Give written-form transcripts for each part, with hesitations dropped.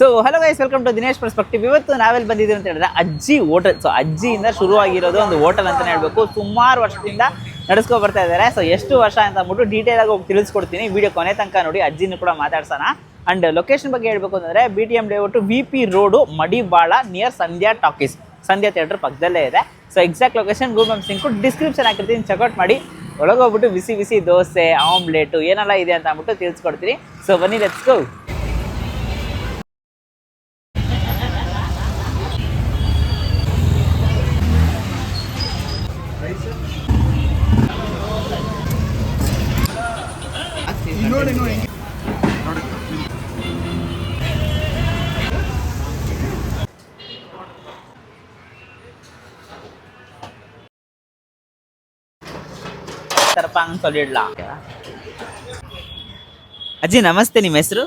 Hello guys, welcome to Dinesh perspective. ಇವತ್ತು ನಾವೆಲ್ಲಿ ಬಂದಿದ್ದೀವಿ ಅಂತ ಹೇಳಿದ್ರೆ ಅಜ್ಜಿ ಹೋಟೆಲ್. ಸೊ ಅಜ್ಜಿಯಿಂದ ಶುರುವಾಗಿರೋದು ಒಂದು ಹೋಟೆಲ್ ಅಂತಲೇ ಹೇಳಬೇಕು. ಸುಮಾರು ವರ್ಷದಿಂದ ನಡೆಸ್ಕೊ ಬರ್ತಾ ಇದ್ದಾರೆ. ಸೊ ಎಷ್ಟು ವರ್ಷ ಅಂತ ಅಂದ್ಬಿಟ್ಟು ಡೀಟೇಲ್ ಆಗಿ ಹೋಗಿ ತಿಳಿಸ್ಕೊಡ್ತೀನಿ. ವಿಡಿಯೋ ಕೊನೆ ತನಕ ನೋಡಿ, ಅಜ್ಜಿನೂ ಕೂಡ ಮಾತಾಡ್ಸೋಣ. ಅಂಡ್ ಲೊಕೇಶನ್ ಬಗ್ಗೆ ಹೇಳ್ಬೇಕು ಅಂತಂದರೆ BTM ಲೇಔಟ್ VP ರೋಡು, ಮಡಿವಾಳ, ನಿಯರ್ ಸಂಧ್ಯಾ ಟಾಕೀಸ್, ಸಂಧ್ಯಾ ಥಿಯೇಟರ್ ಪಕ್ಕದಲ್ಲೇ ಇದೆ. So exact location Google maps link description ಹಾಕಿರ್ತೀನಿ, ಚೆಕ್ಔಟ್ ಮಾಡಿ. ಒಳಗೋಗ್ಬಿಟ್ಟು ಬಿಸಿ ಬಿಸಿ ದೋಸೆ, ಆಮ್ಲೆಟು ಏನೆಲ್ಲ ಇದೆ ಅಂತ ಅಂದ್ಬಿಟ್ಟು ತಿಳಿಸ್ಕೊಡ್ತೀನಿ. ಸೊ ಬನ್ನಿ, ಲೆಟ್ಸ್ ಗೋ. ಅಜ್ಜಿ ನಮಸ್ತೆ, ನಿಮ್ಮ ಹೆಸರು?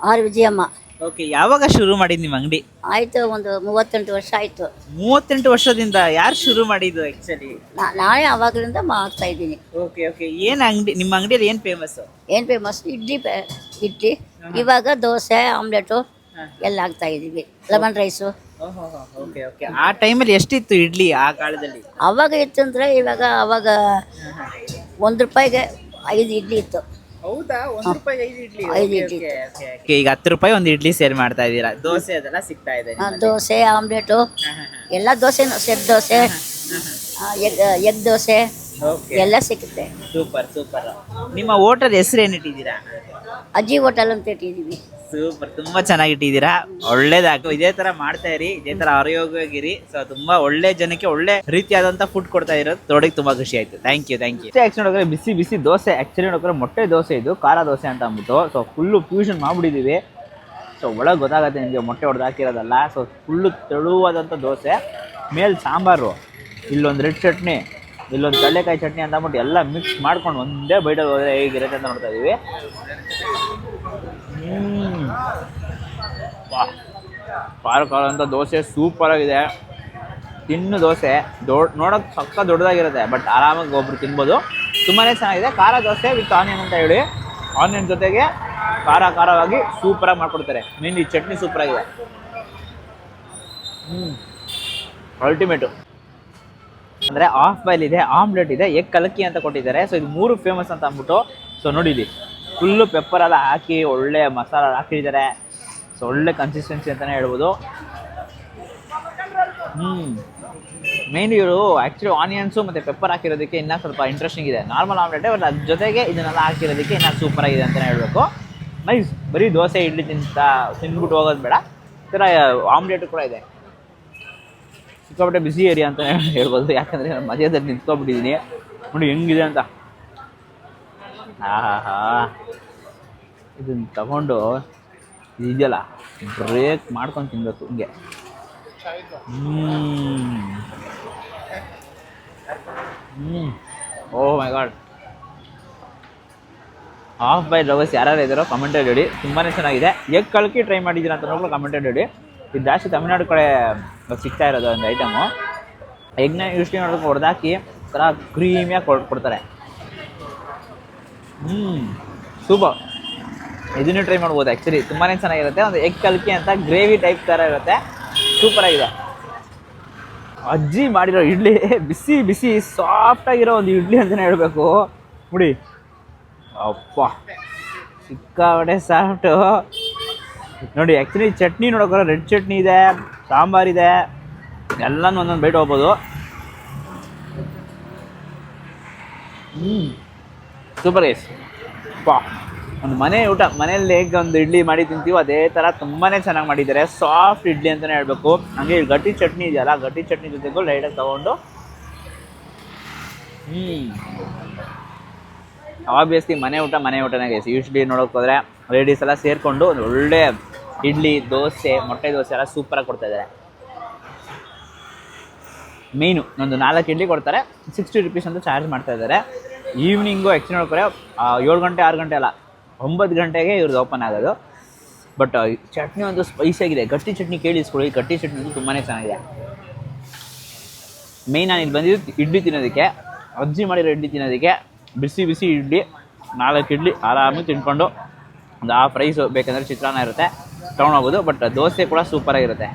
ಆರ್ ವಿಜಯಮ್ಮ. ಓಕೆ, ಯಾವಾಗ ಶುರು ಮಾಡಿದ್ ನಿಮ್ಮ ಅಂಗಡಿ? ಆಯ್ತು, ಒಂದು 38 ವರ್ಷ ಆಯ್ತು. 38 ವರ್ಷದಿಂದ ಯಾರು ಶುರು ಮಾಡಿದ್ದು ಆಕ್ಚುಲಿ? ನಾನೇ ಅವಾಗಲಿಂದ ಮಾಡ್ತಾ ಇದ್ದೀನಿ. ಓಕೆ ಓಕೆ, ಏನ್ ಅಂಗಡಿ ನಿಮ್ಮ ಅಂಗಡಿಯಲ್ಲಿ ಏನ್ ಫೇಮಸ್? ಏನ್ ಫೇಮಸ್? ಇಡ್ಲಿ. ಇವಾಗ ದೋಸೆ, ಆಮ್ಲೆಟು ಎಲ್ಲ ಆಗ್ತಾ ಇದೀವಿ. Lemon rice. Okay okay. ಆ ಟೈಮಲ್ಲಿ ಎಷ್ಟಿತ್ತು ಇಡ್ಲಿ ಆ ಕಾಲದಲ್ಲಿ? ಅವಾಗ ಇತ್ತು ಅಂದ್ರೆ ಅವಾಗ ₹1 5 ಇಡ್ಲಿ ಇತ್ತು. ಹೌದಾ? ₹1 5 ಇಡ್ಲಿ? 5 ಇಡ್ಲಿ. ಈಗ ₹10 ಒಂದು ಇಡ್ಲಿ ಸೇಲ್ ಮಾಡ್ತಾ ಇದ್ದೀರಾ. ದೋಸೆ ಅದೆಲ್ಲ ಸಿಗ್ತಾ ಇದೆ? ದೋಸೆ, ಆಮ್ಲೆಟು ಎಲ್ಲ ದೋಸೆನು, ಸೆಟ್ ದೋಸೆ, ಎಗ್ ದೋಸೆ ಎಲ್ಲ ಸಿಗುತ್ತೆ. Super super. ನಿಮ್ಮ ಹೋಟೆಲ್ ಹೆಸರು ಏನಿಟ್ಟಿದ್ದೀರಾ? ಅಜ್ಜಿ ಹೋಟೆಲ್ ಅಂತ ಇಟ್ಟಿದ್ದೀವಿ. ಸೂಪರ್, ತುಂಬಾ ಚೆನ್ನಾಗಿಟ್ಟಿದ್ದೀರಾ. ಒಳ್ಳೇದಾಗು, ಇದೇ ತರ ಮಾಡ್ತಾ ಇರಿ, ಇದೇ ತರ ಆರೋಗ್ಯವಾಗಿರಿ. ಸೊ ತುಂಬಾ ಒಳ್ಳೆ ಜನಕ್ಕೆ ಒಳ್ಳೆ ರೀತಿಯಾದಂತ ಫುಡ್ ಕೊಡ್ತಾ ಇರೋದು ನೋಡಿ ತುಂಬಾ ಖುಷಿ ಆಯ್ತು. Thank you. ಆಕ್ಚುಲಿ ನೋಡಿದ್ರೆ ಬಿಸಿ ಬಿಸಿ ದೋಸೆ, ಆಕ್ಚುಲಿ ನೋಡಿದ್ರೆ ಮೊಟ್ಟೆ ದೋಸೆ, ಇದು ಖಾರ ದೋಸೆ ಅಂತ ಅಂದ್ಬಿಟ್ಟು. ಸೊ ಫುಲ್ಲು ಫ್ಯೂಷನ್ ಮಾಡ್ಬಿಟ್ಟಿದೀವಿ. ಸೊ ಒಳಗೆ ಗೊತ್ತಾಗುತ್ತೆ ನಿಮಗೆ, ಮೊಟ್ಟೆ ಹೊಡೆದು ಹಾಕಿರೋದಲ್ಲ. ಸೊ ಫುಲ್ಲು ತೆಳುವಾದಂಥ ದೋಸೆ, ಮೇಲೆ ಸಾಂಬಾರು, ಇಲ್ಲೊಂದು ರೆಡ್ ಚಟ್ನಿ, ಇಲ್ಲೊಂದು ಕಡಲೆಕಾಯಿ ಚಟ್ನಿ ಅಂತ ಅಂದ್ಬಿಟ್ಟು ಎಲ್ಲ ಮಿಕ್ಸ್ ಮಾಡ್ಕೊಂಡು ಒಂದೇ ಬೈಟಲ್ಲಿ ಹೋದರೆ ಹೇಗಿರುತ್ತೆ ಅಂತ ನೋಡ್ತಾ ಇದೀವಿ. ಖಾರ ಖಾರ ಅಂತ ದೋಸೆ ಸೂಪರ್ ಆಗಿದೆ. ತಿನ್ನು ದೋಸೆ ನೋಡೋಕೆ ಸಕ್ಕ ದೊಡ್ಡದಾಗಿರುತ್ತೆ, ಬಟ್ ಆರಾಮಾಗಿ ಒಬ್ರು ತಿನ್ಬೋದು. ತುಂಬಾ ಚೆನ್ನಾಗಿದೆ. ಖಾರ ದೋಸೆ ವಿತ್ ಆನಿಯನ್ ಅಂತ ಹೇಳಿ, ಆನಿಯನ್ ಜೊತೆಗೆ ಖಾರವಾಗಿ ಸೂಪರಾಗಿ ಮಾಡ್ಕೊಡ್ತಾರೆ. ಮೇನ್ ಈ ಚಟ್ನಿ ಸೂಪರ್ ಆಗಿದೆ. ಅಲ್ಟಿಮೇಟು ಅಂದರೆ ಹಾಫ್ ಬಾಯ್ಲ್ ಇದೆ, ಆಮ್ಲೆಟ್ ಇದೆ, ಎಗ್ ಕಲಕಿ ಅಂತ ಕೊಟ್ಟಿದ್ದಾರೆ. ಸೊ ಇದು 3 ಫೇಮಸ್ ಅಂತ ಅಂದ್ಬಿಟ್ಟು. ಸೊ ನೋಡಿಲಿ, ಫುಲ್ಲು ಪೆಪ್ಪರ್ ಎಲ್ಲ ಹಾಕಿ ಒಳ್ಳೆ ಮಸಾಲ ಹಾಕಿದ್ದಾರೆ. ಸೊ ಒಳ್ಳೆ ಕನ್ಸಿಸ್ಟೆನ್ಸಿ ಅಂತಲೇ ಹೇಳ್ಬೋದು. ಮೇನ್ ಇವರು ಆ್ಯಕ್ಚುಲಿ ಆನಿಯನ್ಸು ಮತ್ತು ಪೆಪ್ಪರ್ ಹಾಕಿರೋದಕ್ಕೆ ಇನ್ನೂ ಸ್ವಲ್ಪ ಇಂಟ್ರೆಸ್ಟಿಂಗ್ ಇದೆ. ನಾರ್ಮಲ್ ಆಮ್ಲೆಟೇ, ಬಟ್ ಅದ್ರ ಜೊತೆಗೆ ಇದನ್ನೆಲ್ಲ ಹಾಕಿರೋದಕ್ಕೆ ಇನ್ನೂ ಸೂಪರಾಗಿದೆ ಅಂತಲೇ ಹೇಳಬೇಕು. ನೈಸ್. ಬರೀ ದೋಸೆ ಇಡ್ಲಿ ತಿಂದ್ಬಿಟ್ಟು ಹೋಗೋದು ಬೇಡ, ಈ ಥರ ಆಮ್ಲೆಟು ಕೂಡ ಇದೆ. ಸಿಕ್ಕಾಪಟ್ಟೆ ಬಿಸಿ ಏರಿಯಾ ಅಂತ ಹೇಳ್ಬೋದು, ಯಾಕಂದರೆ ನಾನು ಮಧ್ಯದಲ್ಲಿ ನಿಂತ್ಕೊಬಿಟ್ಟಿದ್ದೀನಿ. ನೋಡಿ ಹೆಂಗಿದೆ ಅಂತ. ಇದನ್ನು ತಗೊಂಡು ಇದೆಯಲ್ಲ, ಬ್ರೇಕ್ ಮಾಡ್ಕೊಂಡು ತಿನ್ಬೇಕು ಹಿಂಗೆ. ಓ ಮೈ ಗಾಡ್. ಹಾಫ್ ಬಾಯ್ಲ್ ರವಸ್ ಯಾರ್ಯಾರು ಇದ್ದಾರೋ ಕಮೆಂಟಲ್ಲಿ ಹೇಳಿ. ತುಂಬಾ ಚೆನ್ನಾಗಿದೆ. ಎಗ್ ಕಳಕಿ ಟ್ರೈ ಮಾಡಿದ್ದೀರಾ ಅಂತ ನೋಡ್ಕೊಂಡು ಕಮೆಂಟಲ್ಲಿ ಹೇಳಿ. ಇದು ಜಾಸ್ತಿ ತಮಿಳ್ನಾಡು ಕಡೆ ಸಿಗ್ತಾ ಇರೋದು ಒಂದು ಐಟಮು. ಎಗ್ನ ಯೂಸ್ಲಿ ನೋಡೋಕೆ ಹೊಡೆದಾಕಿ ಥರ ಕ್ರೀಮಿಯಾಗಿ ಕೊಡ್ತಾರೆ. ಸೂಪರ್. ಇದನ್ನೇ ಟ್ರೈ ಮಾಡ್ಬೋದು. ಆ್ಯಕ್ಚುಲಿ ತುಂಬಾ ಚೆನ್ನಾಗಿರುತ್ತೆ. ಒಂದು ಎಗ್ ಕಲ್ಕಿ ಅಂತ ಗ್ರೇವಿ ಟೈಪ್ ಥರ ಇರುತ್ತೆ, ಸೂಪರಾಗಿದೆ. ಅಜ್ಜಿ ಮಾಡಿರೋ ಇಡ್ಲಿ ಬಿಸಿ ಬಿಸಿ ಸಾಫ್ಟಾಗಿರೋ ಒಂದು ಇಡ್ಲಿ ಅಂತಲೇ ಹೇಳಬೇಕು. ನೋಡಿ ಅಪ್ಪ, ಸಿಕ್ಕಾಪಟ್ಟೆ ಸಾಫ್ಟು. ನೋಡಿ ಆ್ಯಕ್ಚುಲಿ ಚಟ್ನಿ ನೋಡೋಕೆ ರೆಡ್ ಚಟ್ನಿ ಇದೆ, ಸಾಂಬಾರಿದೆ, ಎಲ್ಲನೂ ಒಂದೊಂದು ಬೈಟ್ ಹೋಗ್ಬೋದು. Super guys. ಒಂದು ಮನೆ ಊಟ, ಮನೆಯಲ್ಲಿ ಹೇಗೆ ಒಂದು ಇಡ್ಲಿ ಮಾಡಿ ತಿಂತೀವೋ ಅದೇ ಥರ ತುಂಬಾ ಚೆನ್ನಾಗಿ ಮಾಡಿದ್ದಾರೆ. ಸಾಫ್ಟ್ ಇಡ್ಲಿ ಅಂತಲೇ ಹೇಳಬೇಕು. ಹಾಗೆ ಗಟ್ಟಿ ಚಟ್ನಿ ಇದೆಯಲ್ಲ, ಗಟ್ಟಿ ಚಟ್ನಿ ಜೊತೆಗೂ ಲೈಟಾಗಿ ತೊಗೊಂಡು ಆಬ್ವಿಯಸ್ಲಿ ಮನೆ ಊಟನೇ ಗೈಸ್. ಯೂಶ್ವಲಿ ನೋಡೋಕೆ ಹೋದರೆ ಲೇಡೀಸ್ ಎಲ್ಲ ಸೇರಿಕೊಂಡು ಒಂದು ಒಳ್ಳೆ ಇಡ್ಲಿ, ದೋಸೆ, ಮೊಟ್ಟೆ ದೋಸೆ ಎಲ್ಲ ಸೂಪರಾಗಿ ಕೊಡ್ತಾಯಿದ್ದಾರೆ. ಮೇಯ್ನು ಒಂದು 4 ಇಡ್ಲಿ ಕೊಡ್ತಾರೆ, ₹60 ಅಂತ ಚಾರ್ಜ್ ಮಾಡ್ತಾಯಿದ್ದಾರೆ. ಈವ್ನಿಂಗು ಆ್ಯಕ್ಚುಲಿ ನೋಡ್ತಾರೆ 7 ಗಂಟೆ 6 ಗಂಟೆ ಅಲ್ಲ, 9 ಗಂಟೆಗೆ ಇವ್ರದ್ದು ಓಪನ್ ಆಗೋದು. ಬಟ್ ಚಟ್ನಿ ಒಂದು ಸ್ಪೈಸಿಯಾಗಿದೆ. ಗಟ್ಟಿ ಚಟ್ನಿ ಕೇಳಿಸ್ಕೊಳ್ಳಿ, ಗಟ್ಟಿ ಚಟ್ನಿ ತುಂಬಾ ಚೆನ್ನಾಗಿದೆ. ಮೇಯ್ನ್ ನಾನು ಇಲ್ಲಿ ಬಂದಿದ್ದು ಇಡ್ಲಿ ತಿನ್ನೋದಕ್ಕೆ, ಅಜ್ಜಿ ಮಾಡಿರೋ ಇಡ್ಲಿ ತಿನ್ನೋದಕ್ಕೆ. ಬಿಸಿ ಬಿಸಿ ಇಡ್ಲಿ, 4 ಇಡ್ಲಿ ಆರಾಮಾಗಿ ತಿನ್ಕೊಂಡು ಒಂದು ಹಾಫ್ ರೈಸು ಬೇಕಂದರೆ ಚಿತ್ರಾನ್ನ ಇರುತ್ತೆ. ತೊಗೊಂಡೋಗ್ಬೋದು. ಬಟ್ ದೋಸೆ ಕೂಡ ಸೂಪರಾಗಿರುತ್ತೆ.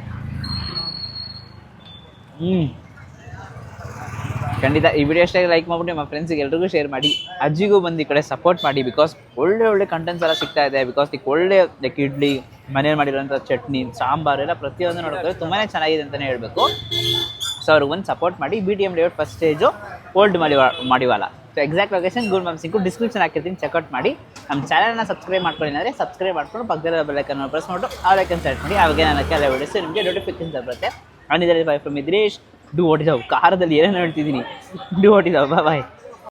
ಖಂಡಿತ ಈ ವಿಡಿಯೋ ಅಷ್ಟೇ ಲೈಕ್ ಮಾಡ್ಬಿಟ್ಟು ನಿಮ್ಮ ಫ್ರೆಂಡ್ಸಿಗೆ ಎಲ್ರಿಗೂ ಶೇರ್ ಮಾಡಿ. ಅಜ್ಜಿಗೂ ಬಂದು ಈ ಕಡೆ ಸಪೋರ್ಟ್ ಮಾಡಿ. ಬಿಕಾಸ್ ಒಳ್ಳೆ ಕಂಟೆಂಟ್ಸ್ ಎಲ್ಲ ಸಿಗ್ತಾ ಇದೆ. ಬಿಕಾಸ್ ಈಗ ಒಳ್ಳೆ ಲೈಕ್ ಇಡ್ಲಿ, ಮನೇಲಿ ಮಾಡಿರೋಂಥ ಚಟ್ನಿ, ಸಾಂಬಾರು ಎಲ್ಲ ಪ್ರತಿಯೊಂದು ನೋಡೋಕೆ ತುಂಬಾ ಚೆನ್ನಾಗಿದೆ ಅಂತಲೇ ಹೇಳಬೇಕು. ಸೊ ಅವ್ರಿಗೆ ಒಂದು ಸಪೋರ್ಟ್ ಮಾಡಿ. BTM layout first stage, old Madiwala. So exact location Google maps ಸಿಂಕು ಡಿಸ್ಕ್ರಿಪ್ಷನ್ ಹಾಕಿರ್ತೀನಿ, ಚೆಕ್ಔಟ್ ಮಾಡಿ. ನಮ್ಮ ಚಾನಲ್ನ ಸಬ್ಸ್ಕ್ರೈಬ್ ಮಾಡ್ಕೊಳ್ಳಿ ಅಂದರೆ ಸಬ್ಸ್ಕ್ರೈಬ್ ಮಾಡ್ಕೊಂಡು ಪಕ್ಕದ ಬೆಲ್ಲೈಕನ್ನು ಪ್ರೆಸ್ ಮಾಡಿಟ್ಟು ಆ ಲೈಕನ್ ಸೆಲೆಕ್ಟ್ ಮಾಡಿ. ಆವಾಗ ನನ್ನ ಕೆಲ ವಿಡಿಯೋಸ್ ನಿಮಗೆ ನೋಟಿಫಿಕೇಶನ್ ಬರುತ್ತೆ. ಅಂಡ್ ಇದರಲ್ಲಿ bye from Idresh. Do what is ಕಾರದಲ್ಲಿ ಏನೇನು ಹೇಳ್ತಿದ್ದೀನಿ. Do what is bye.